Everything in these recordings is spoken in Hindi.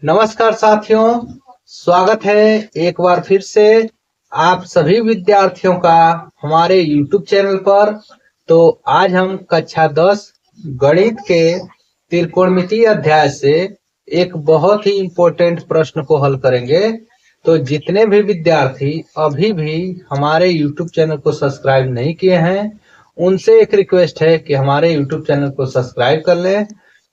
नमस्कार साथियों, स्वागत है एक बार फिर से आप सभी विद्यार्थियों का हमारे YouTube चैनल पर। तो आज हम कक्षा 10 गणित के त्रिकोणमितीय अध्याय से एक बहुत ही इम्पोर्टेंट प्रश्न को हल करेंगे। तो जितने भी विद्यार्थी अभी भी हमारे YouTube चैनल को सब्सक्राइब नहीं किए हैं, उनसे एक रिक्वेस्ट है कि हमारे YouTube चैनल को सब्सक्राइब कर लें,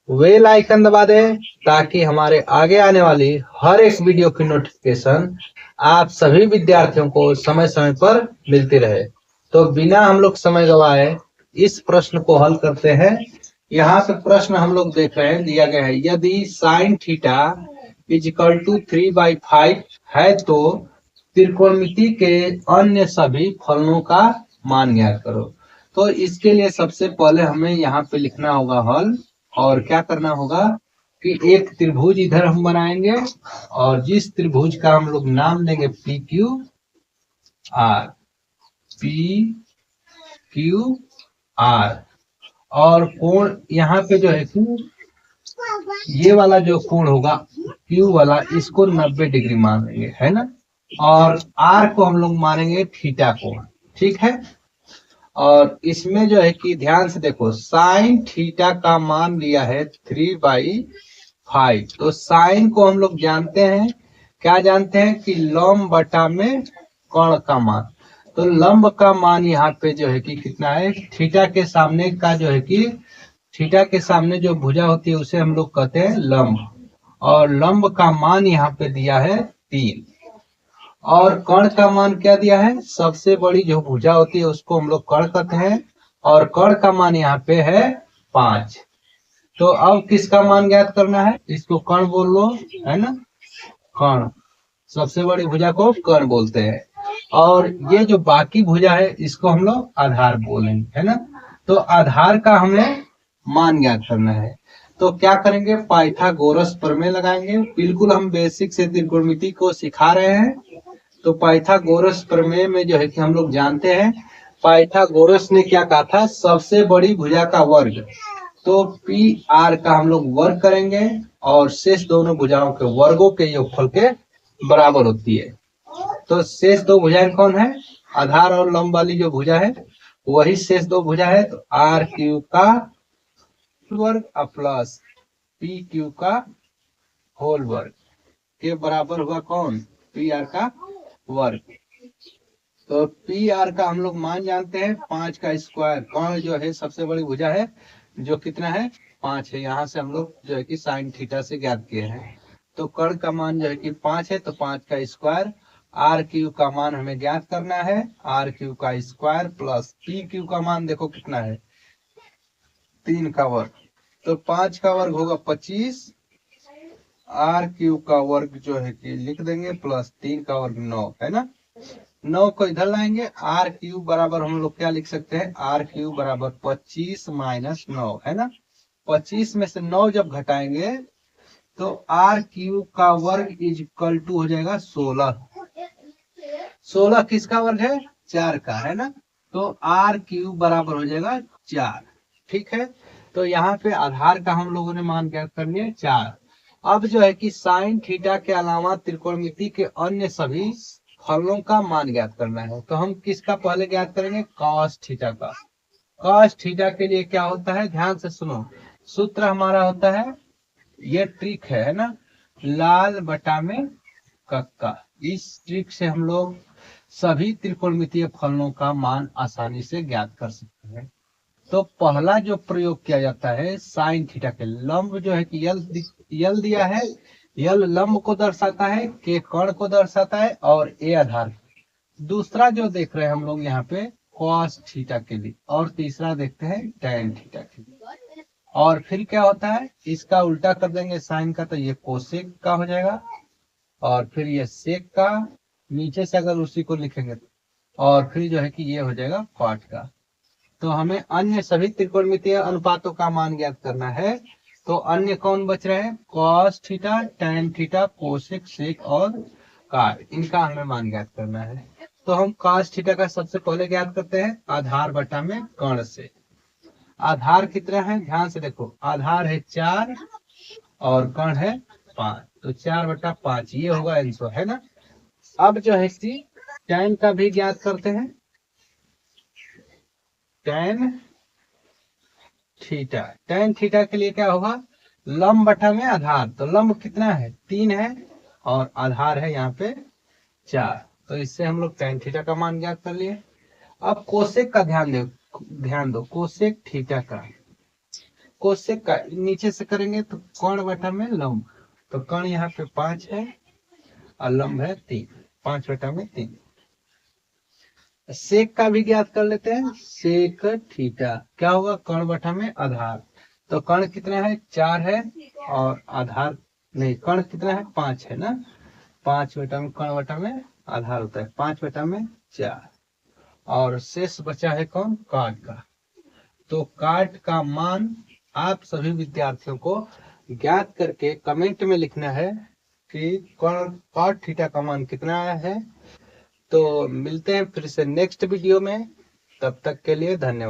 बेल आइकन दबा दें ताकि हमारे आगे आने वाली हर एक वीडियो की नोटिफिकेशन आप सभी विद्यार्थियों को समय समय पर मिलती रहे। तो बिना हम लोग समय गवाए इस प्रश्न को हल करते हैं। यहाँ पे प्रश्न हम लोग देख रहे हैं, दिया गया है यदि साइन थीटा इजिकल टू 3/5 है तो त्रिकोणमिति के अन्य सभी फलनों का मान ज्ञात करो। तो इसके लिए सबसे पहले हमें यहाँ पे लिखना होगा हल, और क्या करना होगा कि एक त्रिभुज इधर हम बनाएंगे और जिस त्रिभुज का हम लोग नाम देंगे पी क्यू आर, और कोण यहाँ पे जो है ये वाला जो कोण होगा क्यू वाला, इसको 90 डिग्री मान लेंगे, है ना। और आर को हम लोग मानेंगे थीटा कोण, ठीक है। और इसमें जो है कि ध्यान से देखो, साइन थीटा का मान लिया है 3/5। तो साइन को हम लोग जानते हैं, क्या जानते हैं कि लंब बटा में कोण का मान। तो लंब का मान यहाँ पे जो है कि कितना है, थीटा के सामने का जो है कि थीटा के सामने जो भुजा होती है उसे हम लोग कहते हैं लंब, और लंब का मान यहाँ पे दिया है 3। और कर्ण का मान क्या दिया है, सबसे बड़ी जो भुजा होती है उसको हम लोग कर्ण कहते हैं, और कर्ण का मान यहाँ पे है 5। तो अब किसका मान ज्ञात करना है, इसको कर्ण बोल लो, है ना। कर्ण, सबसे बड़ी भुजा को कर्ण बोलते हैं, और ये जो बाकी भुजा है इसको हम लोग आधार बोलेंगे, है ना। तो आधार का हमें मान ज्ञात करना है। तो क्या करेंगे, पाइथागोरस प्रमेय लगाएंगे। बिल्कुल हम बेसिक से त्रिकोणमिति को सिखा रहे हैं। तो पाइथागोरस प्रमेय में जो है कि हम लोग जानते हैं, पाइथागोरस ने क्या कहा था, सबसे बड़ी भुजा का वर्ग। तो पी आर का हम लोग वर्ग करेंगे और शेष दोनों भुजाओं के वर्गों के योगफल के बराबर होती है। तो शेष दो भुजाएं कौन है, आधार और लंब वाली जो भुजा है वही शेष दो भुजा है। तो आर क्यू का वर्ग प्लस पी क्यू का होल वर्ग के बराबर हुआ कौन, पी आर का वर्ग। तो पी आर का हम लोग मान जानते हैं 5 का स्क्वायर। कौन जो है सबसे बड़ी भुजा है, जो कितना है 5 है। यहाँ से हम लोग जो है कि साइन थीटा से ज्ञात किए हैं। तो कर्ण का मान जो है कि 5 है, तो 5 का स्क्वायर। आर क्यू का मान हमें ज्ञात करना है, आर क्यू का स्क्वायर प्लस पी क्यू का मान देखो कितना है, 3 का वर्ग। तो 5 का वर्ग होगा 25, आर क्यू का वर्ग जो है कि लिख देंगे प्लस 3 का वर्ग 9, है ना। 9 को इधर लाएंगे, आर क्यू बराबर हम लोग क्या लिख सकते हैं, आर क्यू बराबर 25 माइनस 9, है ना। 25 में से 9 जब घटाएंगे तो आर क्यू का वर्ग इज इक्वल टू हो जाएगा 16। 16 किसका वर्ग है, 4 का, है ना। तो आर क्यू बराबर हो जाएगा 4, ठीक है। तो यहाँ पे आधार का हम लोगों ने मान ज्ञात करनी है 4। अब जो है कि साइन थीटा के अलावा त्रिकोणमिति के अन्य सभी फलनों का मान ज्ञात करना है। तो हम किसका पहले ज्ञात करेंगे, कॉस थीटा का। कॉस थीटा के लिए क्या होता है, ध्यान से सुनो। सूत्र हमारा होता है, ये ट्रिक है ना, लाल बटा में कक्का। इस ट्रिक से हम लोग सभी त्रिकोणमितीय फलनों का मान आसानी से ज्ञात कर सकते हैं। तो पहला जो प्रयोग किया जाता है साइन थीटा के, लंब जो है कि यल दिया है, यल लंब को दर्शाता है, के कर्ण को दर्शाता है, और ए आधार। दूसरा जो देख रहे हैं हम लोग यहाँ पे कॉस थीटा के लिए, और तीसरा देखते हैं टैन थीटा के लिए। और फिर क्या होता है, इसका उल्टा कर देंगे साइन का, तो ये कोसेक का हो जाएगा, और फिर ये सेक का, नीचे से अगर उसी को लिखेंगे तो, और फिर जो है कि ये हो जाएगा कॉट का। तो हमें अन्य सभी त्रिकोणमितीय अनुपातों का मान ज्ञात करना है। तो अन्य कौन बच रहे हैं, cos theta, tan theta, cosec, sec और कार, इनका हमें मान ज्ञात करना है। तो हम कॉस थीटा का सबसे पहले ज्ञात करते हैं आधार बटा में कर्ण से। आधार कितना है, ध्यान से देखो, आधार है 4 और कर्ण है 5, तो 4/5 ये होगा आंसर, है ना। अब जो है कि tan का भी ज्ञात करते हैं। tan थीटा के लिए क्या होगा, लंब बटा में आधार। तो लंब कितना है, 3 है, और आधार है यहाँ पे 4। तो इससे हम लोग tan थीटा का मान ज्ञात कर लिए। अब कोसेक का ध्यान दो कोसेक थीटा का। कोसेक का नीचे से करेंगे तो कर्ण बटा में लंब, तो कर्ण यहाँ पे 5 है और लंब है 3, 5/3। सेक का भी ज्ञात कर लेते हैं। सेक थीटा क्या होगा, कर्ण बटा में आधार। तो कर्ण कितना है, 4 है, और आधार नहीं, कर्ण कितना है, 5 है ना। 5 में कर्ण बटा में आधार होता है, 5/4। और शेष बचा है कौन, काट का। तो काट का मान आप सभी विद्यार्थियों को ज्ञात करके कमेंट में लिखना है कि कॉट थीटा का मान कितना आया है। तो मिलते हैं फिर से नेक्स्ट वीडियो में, तब तक के लिए धन्यवाद।